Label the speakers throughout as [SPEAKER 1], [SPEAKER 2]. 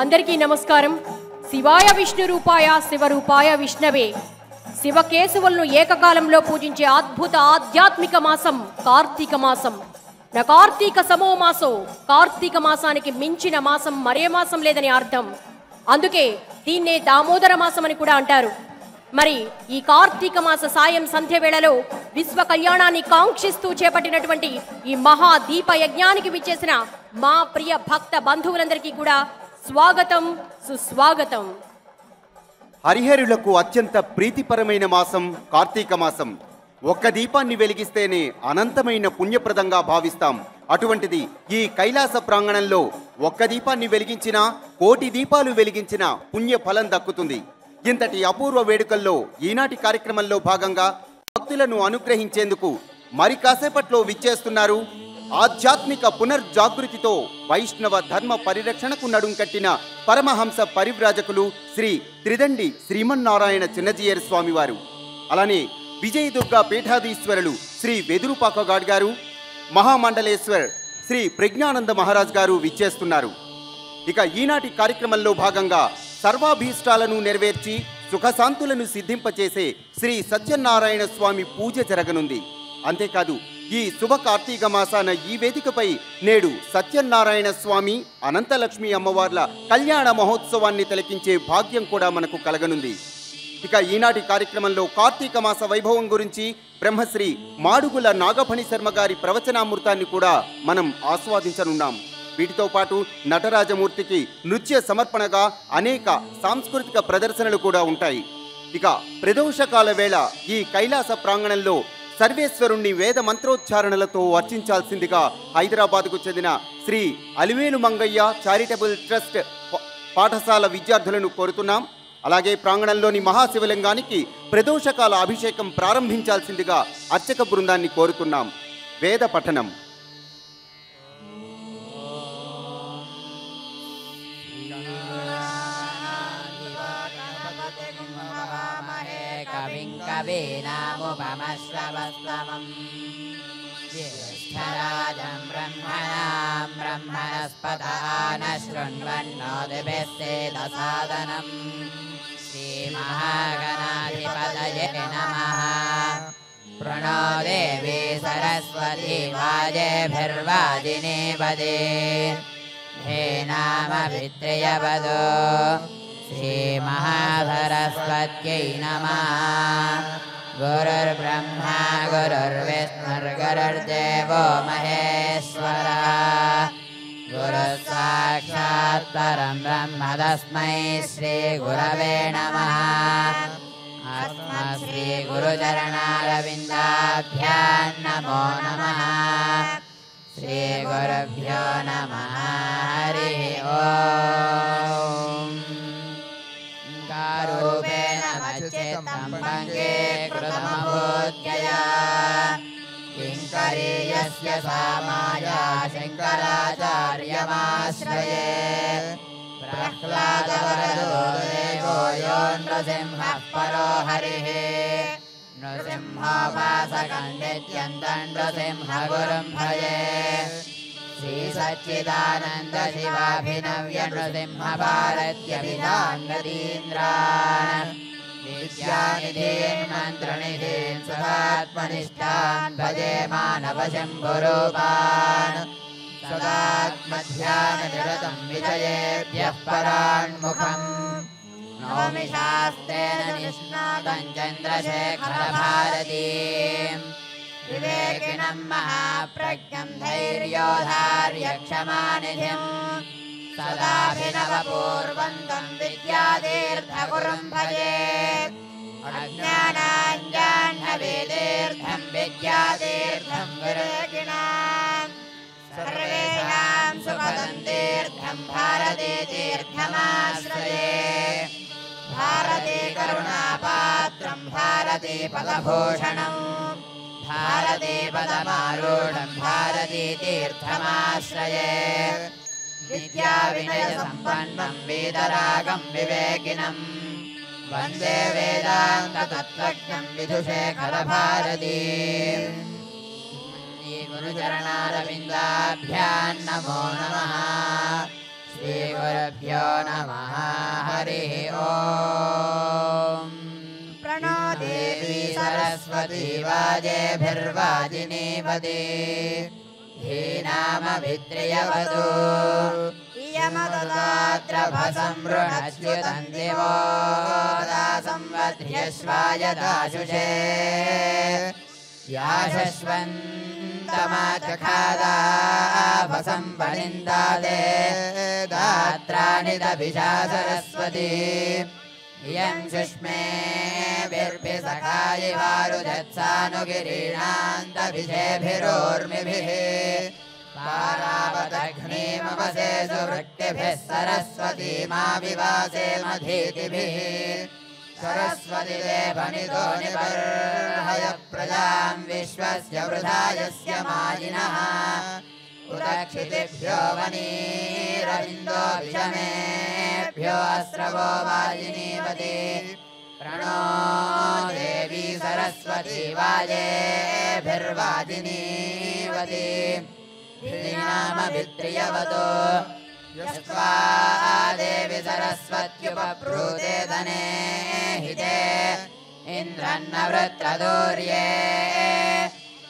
[SPEAKER 1] అందరికీ నమస్కారం. శివాయ విష్ణు రూపాయ శివరూపాయ విష్ణవే. శివకేశవులను ఏకకాలంలో పూజించే అద్భుత ఆధ్యాత్మిక మాసం కార్తీక మాసం. నా కార్తీక సమో మాసో, కార్తీక మాసానికి మించిన మాసం మరే మాసం లేదని అర్థం. అందుకే దీన్నే దామోదర మాసం అని కూడా అంటారు. మరి ఈ కార్తీక మాస సాయం సంధ్య వేళలో విశ్వ కళ్యాణాన్ని కాంక్షిస్తూ చేపట్టినటువంటి ఈ మహా దీప యజ్ఞానికి విచ్చేసిన మా ప్రియ భక్త బంధువులందరికీ కూడా స్వాగతం, సుస్వాగతం.
[SPEAKER 2] హరిహరులకు అత్యంత ప్రీతిపరమైన మాసం కార్తీక మాసం. ఒక్క దీపాన్ని వెలిగిస్తేనే అనంతమైన పుణ్యప్రదంగా భావిస్తాం. అటువంటిది ఈ కైలాస ప్రాంగణంలో ఒక్క దీపాన్ని వెలిగించినా కోటి దీపాలు వెలిగించిన పుణ్య ఫలం దక్కుతుంది. ఇంతటి అపూర్వ వేడుకల్లో ఈనాటి కార్యక్రమంలో భాగంగా భక్తులను అనుగ్రహించేందుకు మరి కాసేపట్లో విచ్చేస్తున్నారు ఆధ్యాత్మిక పునర్జాగృతితో వైష్ణవ ధర్మ పరిరక్షణకు నడుం కట్టిన పరమహంస పరివ్రాజకులు శ్రీ త్రిదండి శ్రీమన్నారాయణ చిన్నజీయర్ స్వామివారు. అలానే విజయదుర్గ పీఠాధీశ్వరులు శ్రీ వెదురుపాకగాడ్ గారు, మహామండలేశ్వర్ శ్రీ ప్రజ్ఞానంద మహారాజ్ గారు విచ్చేస్తున్నారు. ఇక ఈనాటి కార్యక్రమంలో భాగంగా సర్వాభీష్టాలను నెరవేర్చి సుఖశాంతులను సిద్ధింపచేసే శ్రీ సత్యనారాయణ స్వామి పూజ జరగనుంది. అంతేకాదు ఈ శుభ కార్తీక మాసాన ఈ వేదికపై నేడు సత్యనారాయణ స్వామి, అనంతలక్ష్మి అమ్మవార్ల కళ్యాణ మహోత్సవాన్ని తిలకించే భాగ్యం కూడా మనకు కలగనుంది. ఇక ఈనాటి కార్యక్రమంలో కార్తీక మాస వైభవం గురించి బ్రహ్మశ్రీ మాడుగుల నాగఫణి శర్మ గారి ప్రవచనామృతాన్ని కూడా మనం ఆస్వాదించనున్నాం. వీటితో పాటు నటరాజమూర్తికి నృత్య సమర్పణగా అనేక సాంస్కృతిక ప్రదర్శనలు కూడా ఉంటాయి. ఇక ప్రదోషకాల వేళ ఈ కైలాస ప్రాంగణంలో సర్వేశ్వరుణ్ణి వేద మంత్రోచ్చారణలతో అర్చించాల్సిందిగా హైదరాబాద్కు చెందిన శ్రీ అలివేలు మంగయ్య చారిటబుల్ ట్రస్ట్ పాఠశాల విద్యార్థులను కోరుతున్నాం. అలాగే ప్రాంగణంలోని మహాశివలింగానికి ప్రదోషకాల అభిషేకం ప్రారంభించాల్సిందిగా అర్చక బృందాన్ని కోరుతున్నాం. వేద పఠనం.
[SPEAKER 3] कवीनामुपमश्रवस्तमम् ज्येष्ठराजं ब्रह्मणां ब्रह्मणस्पदान शृण्वन्नोतिभिस्सेदसादनम् श्रीमहागणाधिपतये नमः. प्रणो देवी सरस्वती वाजेभिर्वाजिनीपदे धेनामभित्र्यवदो श्रीमहासरस्वत्यै नमः. गुरुर्ब्रह्मा गुरुर्विष्णुर्गुरुर्देवो महेश्वरः. गुरुः साक्षात् परं ब्रह्म तस्मै श्रीगुरवे नमः. अस्मत् श्रीगुरुचरणारविन्दाभ्यां नमो नमः. श्रीगुरुभ्यो नमः. हरिः ओम्. रूपेण मच्चित्तं भङ्गे कृतमभूद्यया किङ्करीयस्य सा माया शङ्कराचार्यमाश्रये. प्रह्लादवरदो देवो यो नृसिंहः परो हरिः. नृसिंहोपासकं नित्यन्तं नृसिंहगुरुं भजे. श्रीसच्चिदानन्द शिवाभिनव्य नृसिंहभारत्यभिधान्नदीन्द्रान् विद्यानिधीन् मन्त्रनिधीन् सदात्मनिष्ठान् भजे मानवशम्भुरूपान्. सदात्मध्याननिरतं विजयेभ्यः परान्मुखम्. नौमि शास्त्रेण निष्णातं चन्द्रशेखरभारतीम्. विवेकिनं महाप्रज्ञं धैर्योधार्यक्षमानिधिं सदाभिनवपूर्वन्तं विद्यातीर्थगुरुं भजे. अज्ञानाञ्जह्नवीतीर्थं विद्यातीर्थं विवेकिनां सर्वेषां सुखदं तीर्थं भारतीतीर्थमाश्रये. भारती करुणापात्रं भारती पदभूषणम् भारती पदमारूढं भारती तीर्थमाश्रये. विद्याविनयसम्पन्नं वेदरागं विवेकिनं वन्दे वेदान्ततत्त्वज्ञं विधुशेखरभारतीम्. श्रीगुरुचरणारविन्दाभ्यां नमो नमः. श्रीगुरुभ्यो नमः हरिः ॐ प्रणो देवी सरस्वती वाजेभिर्वाजिनीपदी धीनामभित्रियवतु इयमददात्र भसमृणच्युतं दिवो दासंवध्र्यश्वाय दाशुषे याशश्वन्तमाचखादा भसंपनिन्दादे दात्राणि दभिषा सरस्वती इयं सुष्मे बिर्भिसखायि वारुजत्सानुगिरीणान्तभिषेभिरोर्मिभिः पारावदघ्नीमवसे सुवृत्तिभिः सरस्वती मा विवासे मधीतिभिः सरस्वती देवनितो निबर्हय प्रजां विश्वस्य वृथा यस्य मायिनः उदक्षितिभ्यो वनीरविन्दो विषमेभ्यो अस्रवो वाजिनीवती प्रणो देवी सरस्वती वाजेभिर्वाजिनीवती धीनामभित्रियवतो यस्त्वा देवी सरस्वत्युपब्रूते धने हिते इन्द्रन्नवृत्रदूर्ये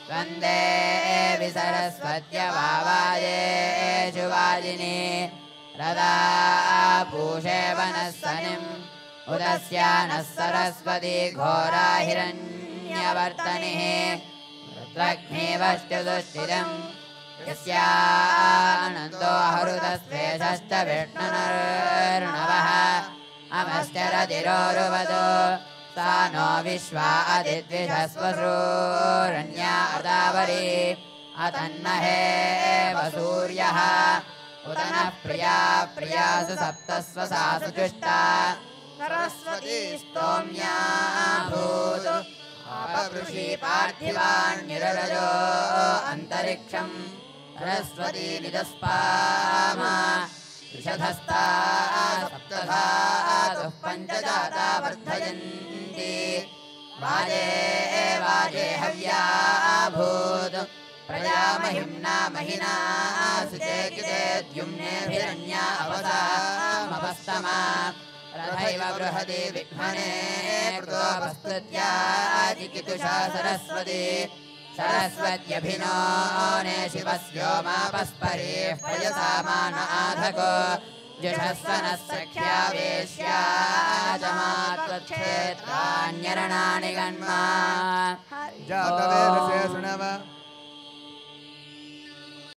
[SPEAKER 3] वन्दे सरस्वत्यवावायेषु वाजिनी रदा पूषे वनस्सनिम् उदस्या नः सरस्वती घोरा हिरण्यवर्तनिः रुद्रग्निवष्ट्युदुष्टिरम् यस्यानन्दो हरुतस्वेषश्च विष्णुर्नवः अमश्चरतिरोरुवदो सा नो विश्वा अदिद्विषस्वसूरण्या अदावरी अतन्नहे वसूर्यः उत नः प्रिया प्रियासु सप्तस्वसासु जुष्टा सरस्वती स्तोम्या भूत् अपवृषी पार्थिवान्निररजो अन्तरिक्षम् सरस्वती निदस्पामा त्रिशधस्ता सप्तधातुः पञ्चजाता वर्धयन्ति वाजे वाजे हव्या भूत् प्रजामहिम्ना महिना सुते किते द्युम्नेभिरन्या अवसामपस्तमा रथैव बृहति विघ्मने कृतोपस्तुत्या चिकितुषा सरस्वती सरस्वत्यभिनो ने शिवस्योमापस्परेः पयसा मान आधको जुषस्वनः सख्या वेश्या जमात्वक्षेत्राण्यरणानि गण्मा
[SPEAKER 4] जातवेदसे शृणव